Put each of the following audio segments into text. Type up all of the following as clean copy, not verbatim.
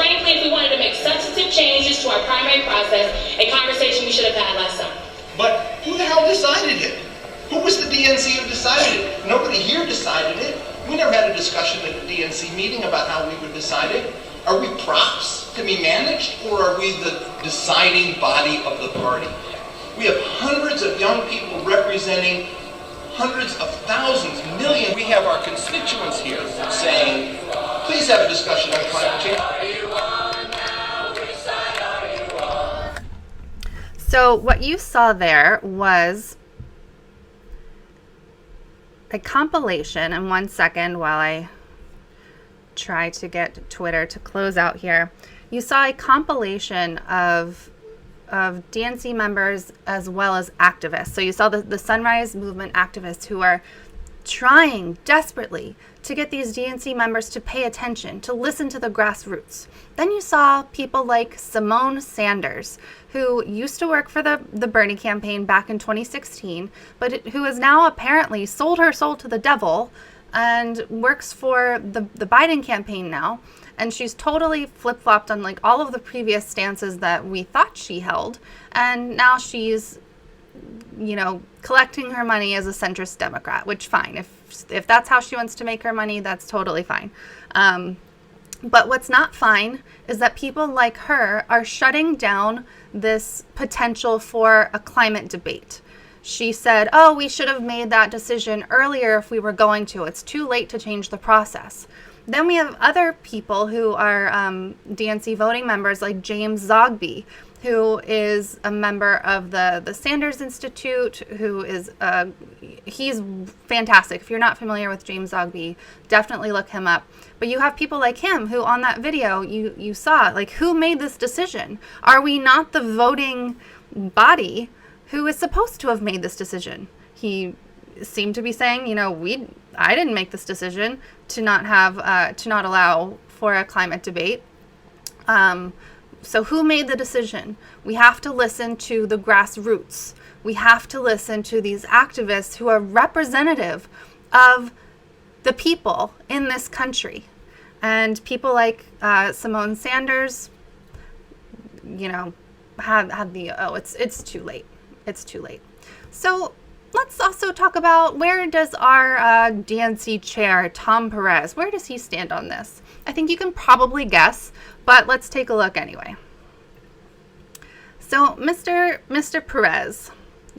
frankly, if we wanted to make substantive changes to our primary process, a conversation we should have had last summer. But who the hell decided it? Who was the DNC who decided it? Nobody here decided it. We never had a discussion at the DNC meeting about how we would decide it. Are we props to be managed, or are we the deciding body of the party? We have hundreds of young people representing hundreds of thousands, millions. We have our constituents here saying, please have a discussion on climate change. So what you saw there was a compilation, and 1 second while I try to get Twitter to close out here. You saw a compilation of DNC members as well as activists. So you saw the Sunrise Movement activists who are trying desperately to get these DNC members to pay attention, to listen to the grassroots. Then you saw people like Simone Sanders, who used to work for the Bernie campaign back in 2016, but who has now apparently sold her soul to the devil and works for the Biden campaign now. And she's totally flip-flopped on like all of the previous stances that we thought she held. And now she's, you know, collecting her money as a centrist Democrat, which fine. If that's how she wants to make her money, that's totally fine. But what's not fine is that people like her are shutting down this potential for a climate debate. She said, oh, we should have made that decision earlier if we were going to. It's too late to change the process. Then we have other people who are DNC voting members like James Zogby, who is a member of the Sanders Institute, who is, he's fantastic. If you're not familiar with James Zogby, definitely look him up. But you have people like him who on that video you saw, like, who made this decision? Are we not the voting body who is supposed to have made this decision? He seemed to be saying, you know, I didn't make this decision to not have, to not allow for a climate debate. So who made the decision? We have to listen to the grassroots. We have to listen to these activists who are representative of the people in this country. And people like Simone Sanders, you know, had the, it's too late. It's too late. So let's also talk about, where does our DNC chair, Tom Perez, where does he stand on this? I think you can probably guess, but let's take a look anyway. So Mr. Perez,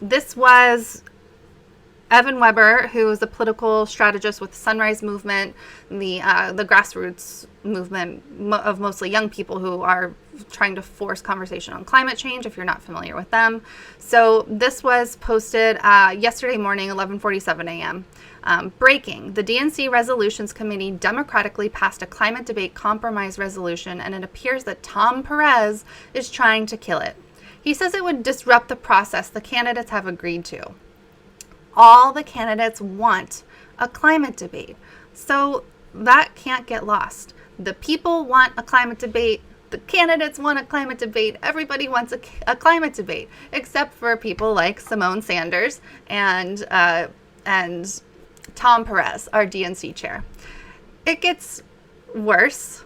this was Evan Weber, who is a political strategist with the Sunrise Movement, the grassroots movement of mostly young people who are trying to force conversation on climate change, if you're not familiar with them. So this was posted yesterday morning, 11:47 a.m. Breaking: the DNC Resolutions Committee democratically passed a climate debate compromise resolution, and it appears that Tom Perez is trying to kill it. He says it would disrupt the process the candidates have agreed to. All the candidates want a climate debate, so that can't get lost. The people want a climate debate. The candidates want a climate debate. Everybody wants a climate debate, except for people like Simone Sanders and Tom Perez, our DNC chair. It gets worse,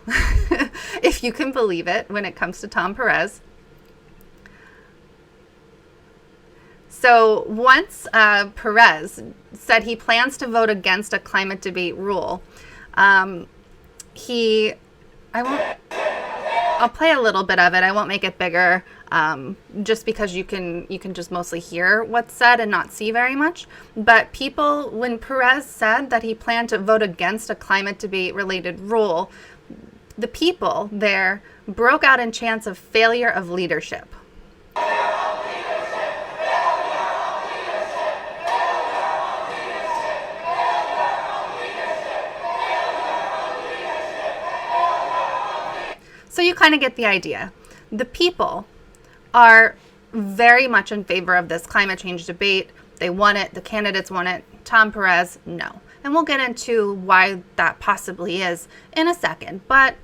if you can believe it, when it comes to Tom Perez. So once Perez said he plans to vote against a climate debate rule, I'll play a little bit of it. I won't make it bigger, just because you can just mostly hear what's said and not see very much. But people, when Perez said that he planned to vote against a climate debate related rule, the people there broke out in chants of failure of leadership. So you kind of get the idea. The people are very much in favor of this climate change debate. They want it. The candidates want it. Tom Perez, no. And we'll get into why that possibly is in a second. But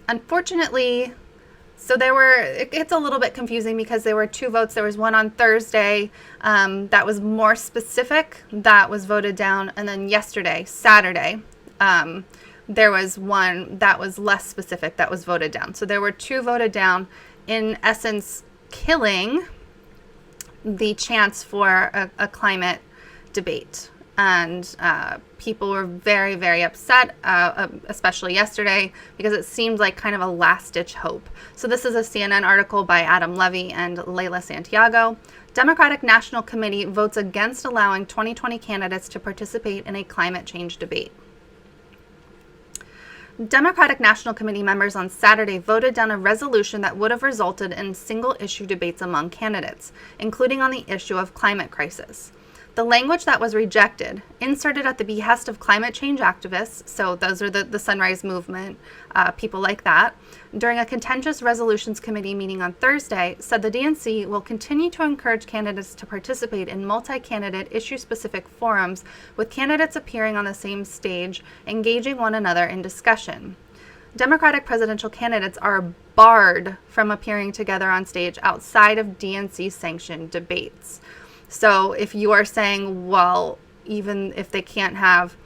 unfortunately, so it's a little bit confusing because there were two votes. There was one on Thursday that was more specific, that was voted down. And then yesterday, Saturday, there was one that was less specific that was voted down. So there were 2 voted down, in essence killing the chance for a climate debate. And people were very, very upset, especially yesterday, because it seemed like kind of a last-ditch hope. So this is a CNN article by Adam Levy and Leila Santiago. Democratic National Committee votes against allowing 2020 candidates to participate in a climate change debate. Democratic National Committee members on Saturday voted down a resolution that would have resulted in single-issue debates among candidates, including on the issue of climate crisis. The language that was rejected, inserted at the behest of climate change activists, so those are the Sunrise Movement, people like that, during a contentious resolutions committee meeting on Thursday, said the DNC will continue to encourage candidates to participate in multi-candidate issue-specific forums, with candidates appearing on the same stage, engaging one another in discussion. Democratic presidential candidates are barred from appearing together on stage outside of DNC-sanctioned debates. So if you are saying, well, even if they can't have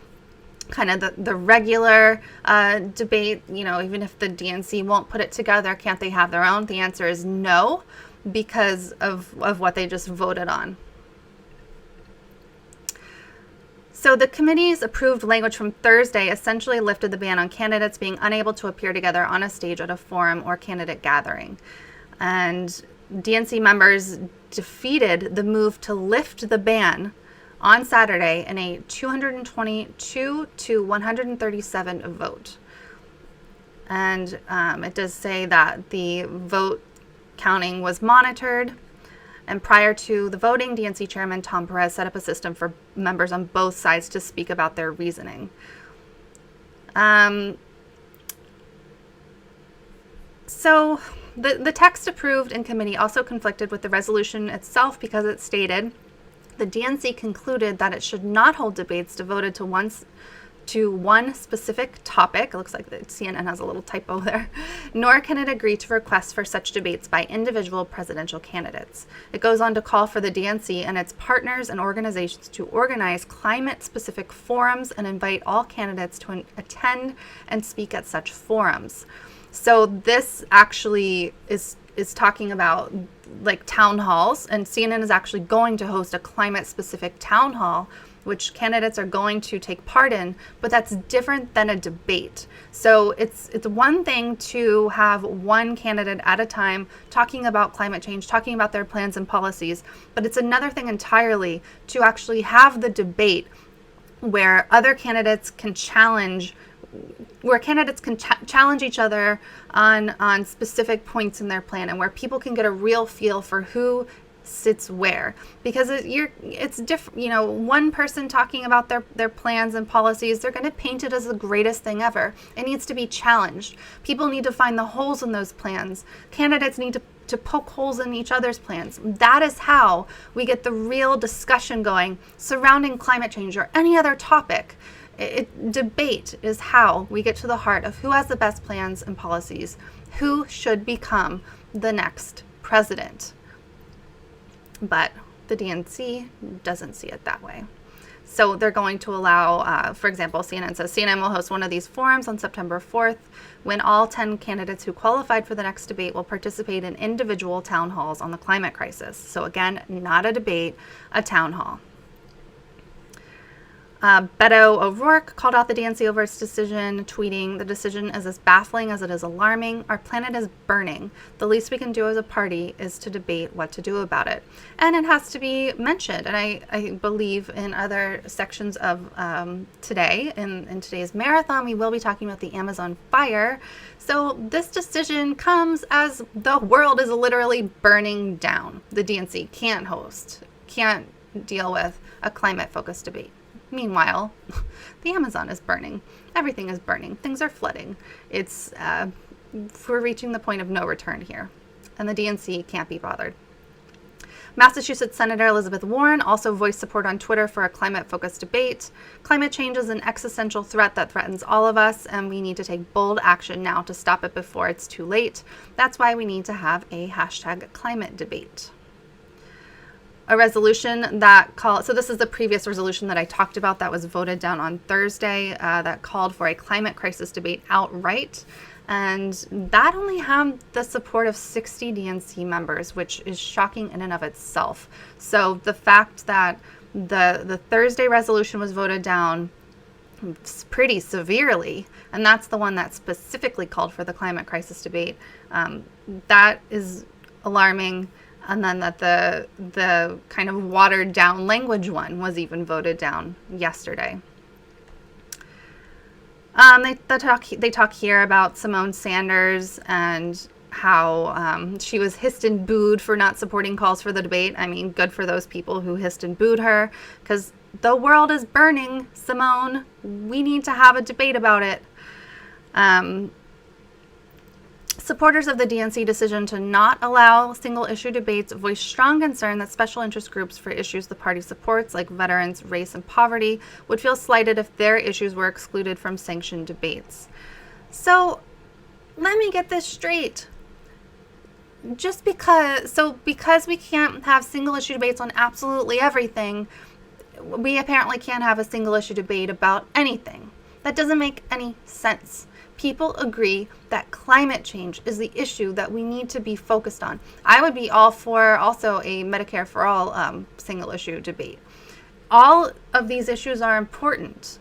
kind of the regular debate, even if the DNC won't put it together, can't they have their own? The answer is no, because of what they just voted on. So the committee's approved language from Thursday essentially lifted the ban on candidates being unable to appear together on a stage at a forum or candidate gathering. And DNC members defeated the move to lift the ban on Saturday in a 222 to 137 vote. And it does say that the vote counting was monitored. And prior to the voting, DNC Chairman Tom Perez set up a system for members on both sides to speak about their reasoning. So the text approved in committee also conflicted with the resolution itself, because it stated the DNC concluded that it should not hold debates devoted to one specific topic. It looks like the CNN has a little typo there. Nor can it agree to requests for such debates by individual presidential candidates. It goes on to call for the DNC and its partners and organizations to organize climate-specific forums and invite all candidates to attend and speak at such forums. So this actually is talking about like town halls, and CNN is actually going to host a climate-specific town hall, which candidates are going to take part in, but that's different than a debate. So it's one thing to have one candidate at a time talking about climate change, talking about their plans and policies, but it's another thing entirely to actually have the debate where other candidates can challenge each other on specific points in their plan, and where people can get a real feel for who sits where, because it's different. One person talking about their plans and policies, they're going to paint it as the greatest thing ever. It needs to be challenged. People need to find the holes in those plans. Candidates need to poke holes in each other's plans. That is how we get the real discussion going surrounding climate change or any other topic. Debate is how we get to the heart of who has the best plans and policies, who should become the next president. But the DNC doesn't see it that way. So they're going to allow, for example, CNN says CNN will host one of these forums on September 4th, when all 10 candidates who qualified for the next debate will participate in individual town halls on the climate crisis. So again, not a debate, a town hall. Beto O'Rourke called out the DNC over its decision, tweeting, "The decision is as baffling as it is alarming. Our planet is burning. The least we can do as a party is to debate what to do about it." And it has to be mentioned, and I believe in other sections of today, in today's marathon, we will be talking about the Amazon fire. So this decision comes as the world is literally burning down. The DNC can't deal with a climate-focused debate. Meanwhile, the Amazon is burning. Everything is burning. Things are flooding. We're reaching the point of no return here, and the DNC can't be bothered. Massachusetts Senator Elizabeth Warren also voiced support on Twitter for a climate-focused debate. "Climate change is an existential threat that threatens all of us, and we need to take bold action now to stop it before it's too late. That's why we need to have a #climate debate." a resolution that called, so this is the previous resolution that I talked about that was voted down on Thursday, that called for a climate crisis debate outright. And that only had the support of 60 DNC members, which is shocking in and of itself. So the fact that the Thursday resolution was voted down pretty severely, and that's the one that specifically called for the climate crisis debate, that is alarming. And then that the kind of watered down language one was even voted down yesterday. They talk here about Simone Sanders and how she was hissed and booed for not supporting calls for the debate. I mean, good for those people who hissed and booed her, because the world is burning, Simone. We need to have a debate about it. Supporters of the DNC decision to not allow single-issue debates voiced strong concern that special interest groups for issues the party supports, like veterans, race, and poverty, would feel slighted if their issues were excluded from sanctioned debates. So, let me get this straight. Because we can't have single-issue debates on absolutely everything, we apparently can't have a single-issue debate about anything. That doesn't make any sense. People agree that climate change is the issue that we need to be focused on. I would be all for also a Medicare for all single issue debate. All of these issues are important.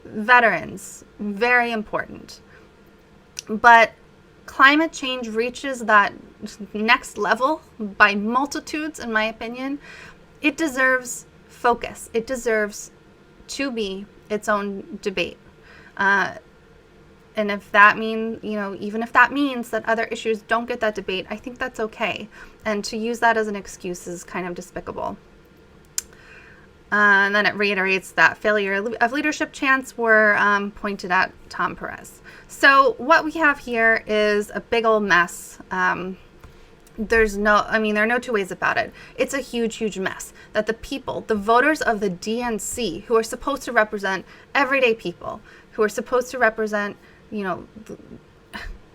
Veterans, very important. But climate change reaches that next level by multitudes, in my opinion. It deserves focus. It deserves to be its own debate. And if that means, even if that means that other issues don't get that debate, I think that's okay. And to use that as an excuse is kind of despicable. And then it reiterates that failure of leadership chants were pointed at Tom Perez. So what we have here is a big old mess. There are no two ways about it. It's a huge, huge mess that the people, the voters of the DNC, who are supposed to represent everyday people, who are supposed to represent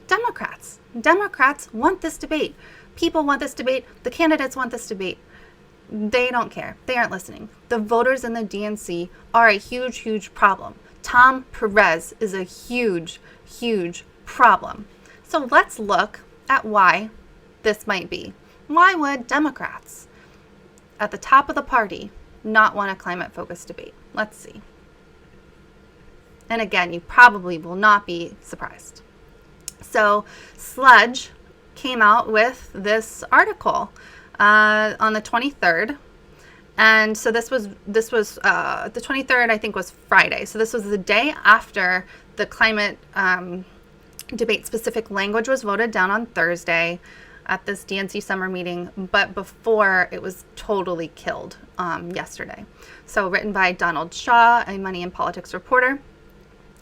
Democrats. Democrats want this debate. People want this debate. The candidates want this debate. They don't care. They aren't listening. The voters in the DNC are a huge, huge problem. Tom Perez is a huge, huge problem. So let's look at why this might be. Why would Democrats at the top of the party not want a climate-focused debate? Let's see. And again, you probably will not be surprised. So Sludge came out with this article on the 23rd. And so this was the 23rd, I think, was Friday. So this was the day after the climate debate specific language was voted down on Thursday at this DNC summer meeting, but before it was totally killed yesterday. So written by Donald Shaw, a Money and Politics reporter.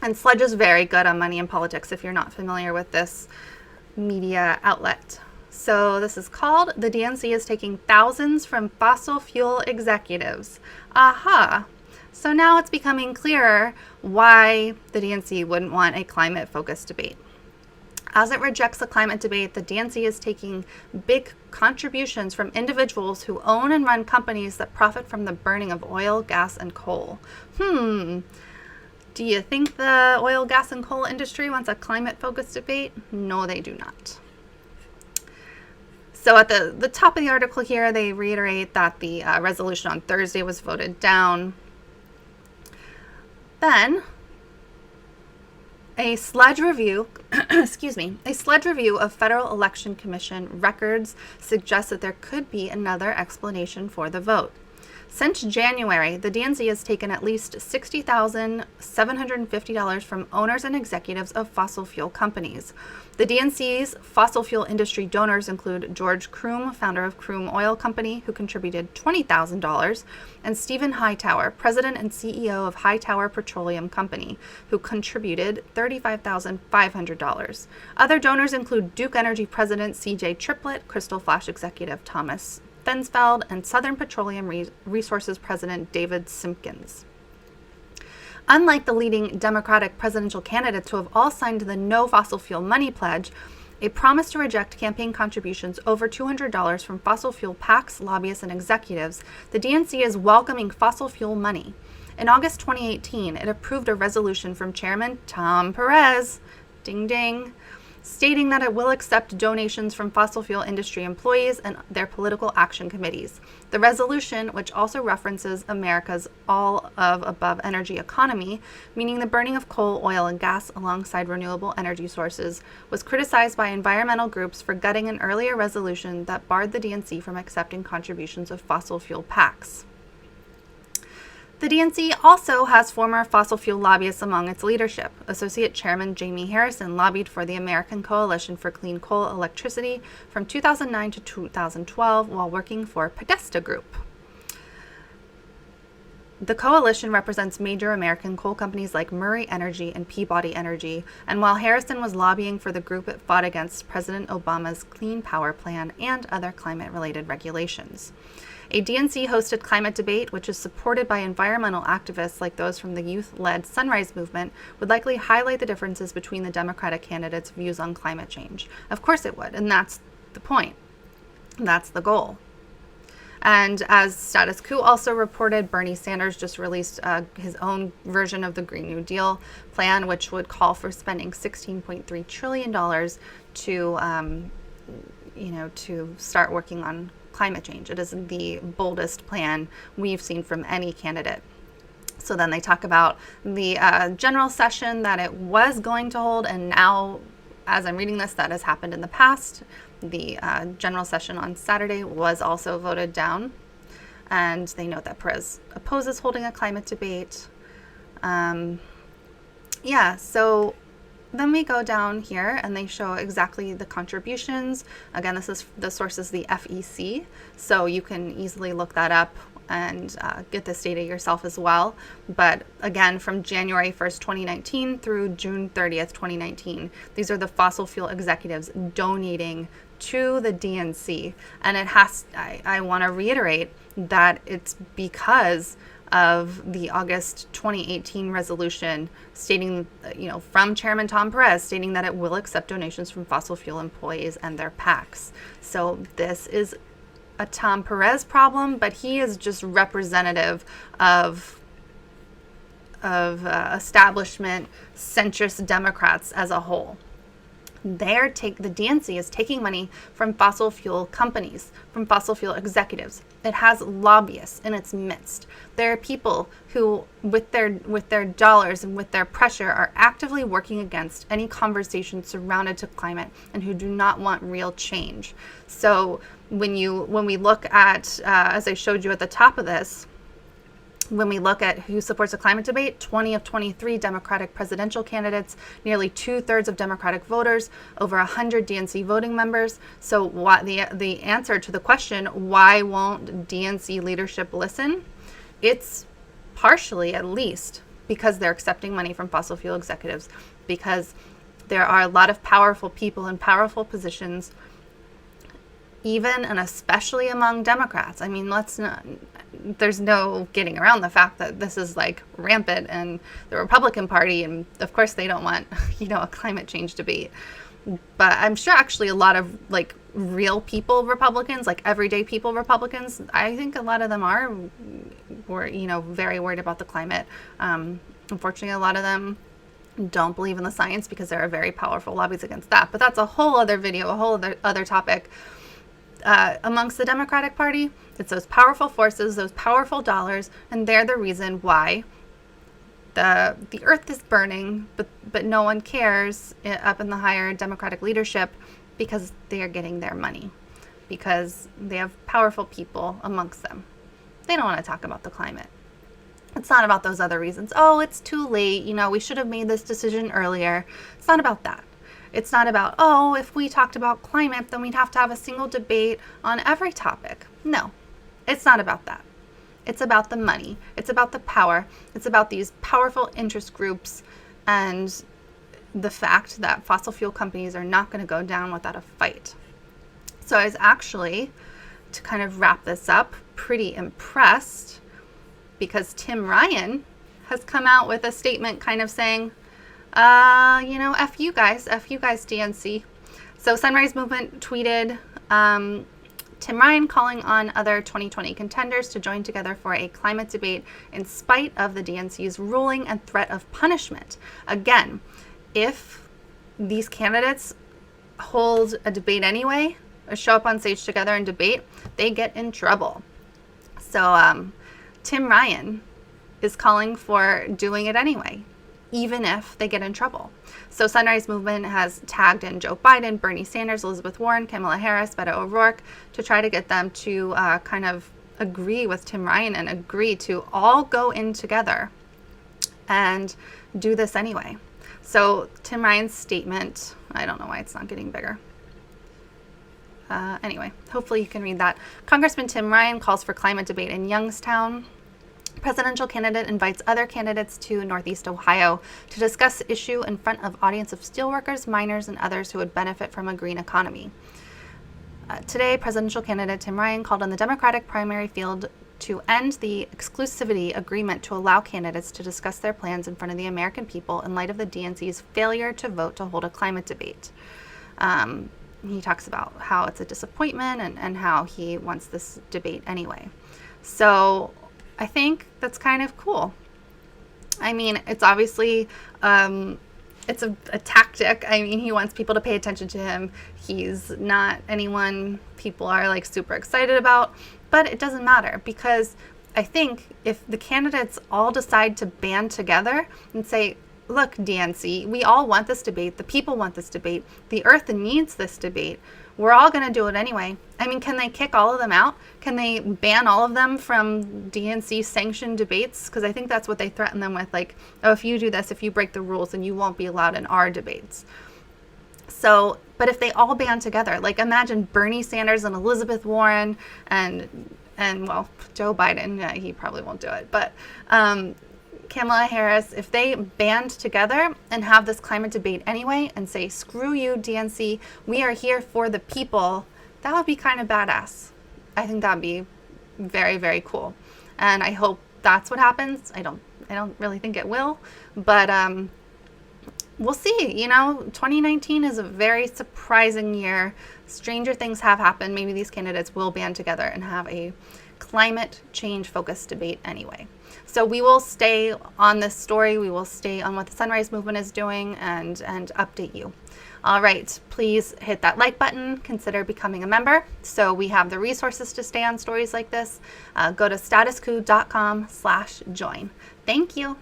And Sludge is very good on money and politics if you're not familiar with this media outlet. So this is called "The DNC is Taking Thousands from Fossil Fuel Executives." Aha! So now it's becoming clearer why the DNC wouldn't want a climate-focused debate. As it rejects the climate debate, the DNC is taking big contributions from individuals who own and run companies that profit from the burning of oil, gas, and coal. Do you think the oil, gas, and coal industry wants a climate-focused debate? No, they do not. So at the top of the article here, they reiterate that the resolution on Thursday was voted down. Then, a Sludge review, a Sludge review of Federal Election Commission records suggests that there could be another explanation for the vote. Since January, the DNC has taken at least $60,750 from owners and executives of fossil fuel companies. The DNC's fossil fuel industry donors include George Kroom, founder of Kroom Oil Company, who contributed $20,000, and Stephen Hightower, president and CEO of Hightower Petroleum Company, who contributed $35,500. Other donors include Duke Energy president CJ Triplett, Crystal Flash executive Thomas Fensfeld, and Southern Petroleum Resources President David Simpkins. Unlike the leading Democratic presidential candidates who have all signed the No Fossil Fuel Money Pledge, a promise to reject campaign contributions over $200 from fossil fuel PACs, lobbyists, and executives, the DNC is welcoming fossil fuel money. In August 2018, it approved a resolution from Chairman Tom Perez, ding ding, stating that it will accept donations from fossil fuel industry employees and their political action committees. The resolution, which also references America's all-of-above energy economy, meaning the burning of coal, oil, and gas alongside renewable energy sources, was criticized by environmental groups for gutting an earlier resolution that barred the DNC from accepting contributions of fossil fuel PACs. The DNC also has former fossil fuel lobbyists among its leadership. Associate Chairman Jamie Harrison lobbied for the American Coalition for Clean Coal Electricity from 2009 to 2012 while working for Podesta Group. The coalition represents major American coal companies like Murray Energy and Peabody Energy, and while Harrison was lobbying for the group, it fought against President Obama's Clean Power Plan and other climate-related regulations. A DNC-hosted climate debate, which is supported by environmental activists like those from the youth-led Sunrise Movement, would likely highlight the differences between the Democratic candidates' views on climate change. Of course it would, and that's the point. That's the goal. And as Status Quo also reported, Bernie Sanders just released his own version of the Green New Deal plan, which would call for spending $16.3 trillion to start working on climate change. It is the boldest plan we've seen from any candidate. So then they talk about the general session that it was going to hold, and now, as I'm reading this, that has happened in the past. The general session on Saturday was also voted down, and they note that Perez opposes holding a climate debate. So then we go down here and they show exactly the contributions. Again, the source is the FEC, so you can easily look that up and get this data yourself as well. But again, from January 1st, 2019 through June 30th, 2019, these are the fossil fuel executives donating to the DNC. And I want to reiterate that it's because of the August 2018 resolution stating, from Chairman Tom Perez, stating that it will accept donations from fossil fuel employees and their PACs. So this is a Tom Perez problem, but he is just representative of establishment centrist Democrats as a whole. The DNC is taking money from fossil fuel companies, from fossil fuel executives. It has lobbyists in its midst. There are people who, with their dollars and with their pressure, are actively working against any conversation surrounded to climate and who do not want real change. So when we look at, as I showed you at the top of this, when we look at who supports a climate debate, 20 of 23 Democratic presidential candidates, nearly 2/3 of Democratic voters, over 100 DNC voting members. So the answer to the question, why won't DNC leadership listen? It's partially, at least, because they're accepting money from fossil fuel executives, because there are a lot of powerful people in powerful positions, even and especially among Democrats. I mean, there's no getting around the fact that this is like rampant in the Republican Party, and of course they don't want, a climate change debate. But I'm sure actually a lot of real people Republicans, everyday people Republicans, I think a lot of them were very worried about the climate. Unfortunately, a lot of them don't believe in the science because there are very powerful lobbies against that. But that's a whole other video, a whole other topic. Amongst the Democratic Party, it's those powerful forces, those powerful dollars, and they're the reason why the earth is burning, but no one cares up in the higher Democratic leadership, because they are getting their money, because they have powerful people amongst them. They don't want to talk about the climate. It's not about those other reasons. Oh, it's too late. We should have made this decision earlier. It's not about that. It's not about, if we talked about climate, then we'd have to have a single debate on every topic. No, it's not about that. It's about the money. It's about the power. It's about these powerful interest groups and the fact that fossil fuel companies are not going to go down without a fight. So I was actually, to kind of wrap this up, pretty impressed because Tim Ryan has come out with a statement kind of saying, F you guys, DNC. So Sunrise Movement tweeted Tim Ryan calling on other 2020 contenders to join together for a climate debate in spite of the DNC's ruling and threat of punishment. Again, if these candidates hold a debate anyway, or show up on stage together and debate, they get in trouble. So Tim Ryan is calling for doing it anyway, even if they get in trouble. So Sunrise Movement has tagged in Joe Biden, Bernie Sanders, Elizabeth Warren, Kamala Harris, Beto O'Rourke to try to get them to kind of agree with Tim Ryan and agree to all go in together and do this anyway. So Tim Ryan's statement, I don't know why it's not getting bigger. Anyway, hopefully you can read that. Congressman Tim Ryan calls for climate debate in Youngstown. Presidential candidate invites other candidates to Northeast Ohio to discuss the issue in front of audience of steelworkers, miners, and others who would benefit from a green economy. Today, presidential candidate Tim Ryan called on the Democratic primary field to end the exclusivity agreement to allow candidates to discuss their plans in front of the American people in light of the DNC's failure to vote to hold a climate debate. He talks about how it's a disappointment and how he wants this debate anyway. So I think that's kind of cool. I mean, it's obviously, it's a tactic. I mean, he wants people to pay attention to him. He's not anyone people are like super excited about, but it doesn't matter because I think if the candidates all decide to band together and say, look, DNC, we all want this debate. The people want this debate. The earth needs this debate. We're all going to do it anyway. I mean, can they kick all of them out? Can they ban all of them from DNC sanctioned debates? Because I think that's what they threaten them with. Like, oh, if you do this, if you break the rules, then you won't be allowed in our debates. So, but if they all band together, like imagine Bernie Sanders and Elizabeth Warren and well, Joe Biden, yeah, he probably won't do it, but Kamala Harris, if they band together and have this climate debate anyway and say, screw you, DNC, we are here for the people, that would be kind of badass. I think that'd be very, very cool. And I hope that's what happens. I don't really think it will, but we'll see. You know, 2019 is a very surprising year. Stranger things have happened. Maybe these candidates will band together and have a climate change focused debate anyway. So we will stay on this story. We will stay on what the Sunrise Movement is doing and update you. All right, please hit that like button. Consider becoming a member so we have the resources to stay on stories like this. Go to statuscoup.com/join. Thank you.